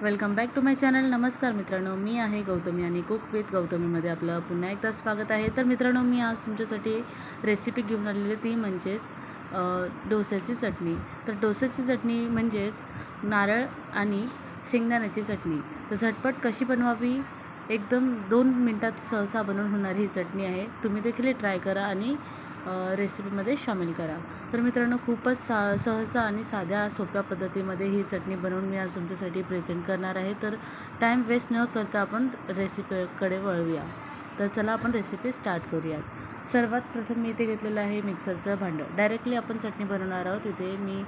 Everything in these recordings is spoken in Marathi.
Welcome back to my channel. नमस्कार मित्रांनो, मी आहे गौतमी आणि कुक विथ गौतमीमध्ये आपलं पुन्हा एकदा स्वागत आहे. तर मित्रांनो, मी आज तुमच्यासाठी रेसिपी घेऊन आलेली ती म्हणजेच डोस्याची चटणी. तर डोस्याची चटणी म्हणजेच नारळ आणि शेंगदाण्याची चटणी. तर झटपट कशी बनवावी, एकदम 2 मिनटात सहसा बनवून होणारी ही चटणी आहे. तुम्ही देखील ट्राय करा आणि रेसिपीमध्ये सामील करा. तर मित्रांनो, खूपच सहसा आणि साध्या सोप्या पद्धतीमध्ये ही चटणी बनवून मी आज तुमच्यासाठी प्रेझेंट करणार आहे. तर टाईम वेस्ट न करता आपण रेसिपीकडे वळूया. तर चला आपण रेसिपी स्टार्ट करूयात. सर्वात प्रथम मी इथे घेतलेलं आहे मिक्सरचं भांडं. डायरेक्टली आपण चटणी बनवणार आहोत. इथे मी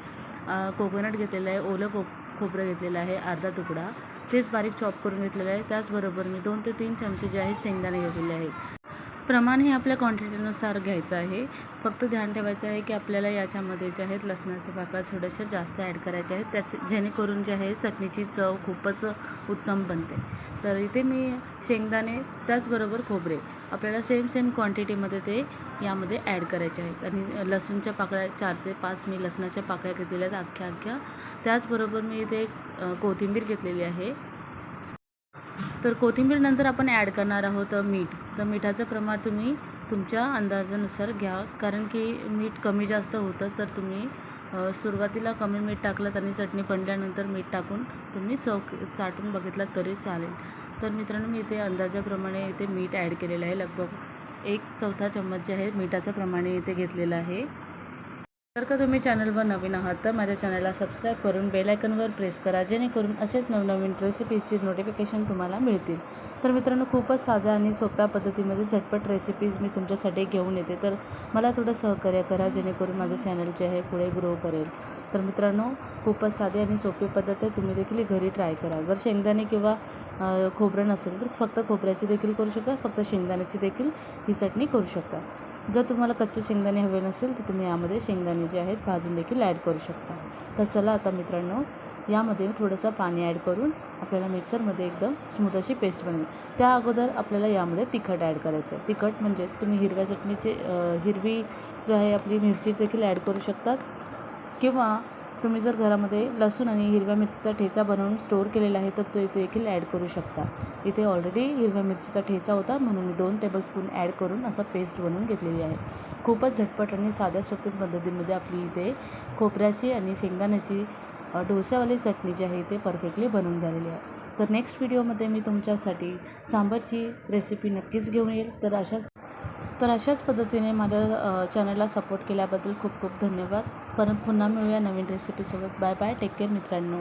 कोकोनट घेतलेलं आहे, ओलं खोबरं घेतलेलं आहे अर्धा तुकडा, तेच बारीक चॉप करून घेतलेलं आहे. त्याचबरोबर मी 2 ते 3 चमचे जे आहेत शेंगदाणे घेतलेले आहेत. प्रमाण हे आपल्या क्वांटिटीनुसार घ्यायचं आहे. फक्त ध्यान ठेवायचं आहे की आपल्याला याच्यामध्ये जे आहेत लसणाच्या पाकळ्या थोड्याशा जास्त ॲड करायच्या आहेत, जेणेकरून जे आहे चटणीची चव खूपच उत्तम बनते. तर इथे मी शेंगदाणे त्याचबरोबर खोबरे आपल्याला सेम क्वांटिटीमध्ये ते यामध्ये ॲड करायचे आहेत. आणि लसूणच्या पाकळ्या 4 ते 5 मी लसणाच्या पाकळ्या घेतलेल्या आहेत अख्ख्या. त्याचबरोबर मी इथे कोथिंबीर घेतलेली आहे. तर कोथिंबीरनंतर आपण ॲड करणार आहोत मीठ. तर मिठाचं प्रमाण तुम्ही तुमच्या अंदाजानुसार घ्या, कारण की मीठ कमी जास्त होतं. तर तुम्ही सुरुवातीला कमी मीठ टाकलं आणि चटणी बनल्यानंतर मीठ टाकून तुम्ही चाटून बघितलात तरी चालेल. तर मित्रांनो, मी इथे अंदाजाप्रमाणे इथे मीठ ॲड केलेलं आहे. लगभग 1/4 चम्मच जे आहे मिठाचं प्रमाणे इथे घेतलेलं आहे. जर का तुम्ही चॅनलवर नवीन आहात तर माझ्या चॅनलला सबस्क्राईब करून बेल आयकॉनवर प्रेस करा, जेणेकरून असेच नवनवीन रेसिपीजची नोटिफिकेशन तुम्हाला मिळतील. तर मित्रांनो, खूपच साध्या आणि सोप्या पद्धतीमध्ये झटपट रेसिपीज मी तुमच्यासाठी घेऊन येते. तर मला थोडं सहकार्य करा, जेणेकरून माझं चॅनल जे आहे पुढे ग्रो करेल. तर मित्रांनो, खूपच साधी आणि सोपी पद्धत आहे. तुम्ही देखील घरी ट्राय करा. जर शेंगदाणे किंवा खोबरं नसेल तर फक्त खोबऱ्याची देखील करू शकता, फक्त शेंगदाण्याची देखील ही चटणी करू शकता. जर तुम्हाला कच्चे शेंगदाणे हवे नसेल तर तुम्ही यामध्ये शेंगदाणे जे आहेत भाजून देखील ॲड करू शकता. तर चला आता मित्रांनो, यामध्ये थोडंसं पाणी ॲड करून आपल्याला मिक्सरमध्ये एकदम स्मूथ अशी पेस्ट बनेल. त्या अगोदर आपल्याला यामध्ये तिखट ॲड करायचं आहे. तिखट म्हणजे तुम्ही हिरव्या चटणीचे हिरवी जो आहे आपली मिरची देखील ॲड करू शकतात, किंवा तुम्ही जर घरामध्ये लसूण आणि हिरव्या मिरचीचा ठेचा बनवून स्टोअर केलेला आहे तर तो देखील ॲड करू शकता. इथे ऑलरेडी हिरव्या मिरचीचा ठेचा होता, म्हणून मी 2 टेबलस्पून ॲड करून असा पेस्ट बनवून घेतलेली आहे. खूपच झटपट आणि साध्या सोप्या पद्धतीमध्ये आपली इथे खोबऱ्याची आणि शेंगदाण्याची डोस्यावाली चटणी जी आहे ते परफेक्टली बनवून झालेली आहे. तर नेक्स्ट व्हिडिओमध्ये मी तुमच्यासाठी सांबारची रेसिपी नक्कीच घेऊन येईल. तर अशाच पद्धतीने माझ्या चॅनलला सपोर्ट केल्याबद्दल खूप खूप धन्यवाद. पुन्हा मिळूया नवीन रेसिपीसोबत. बाय बाय, टेक केअर मित्रांनो.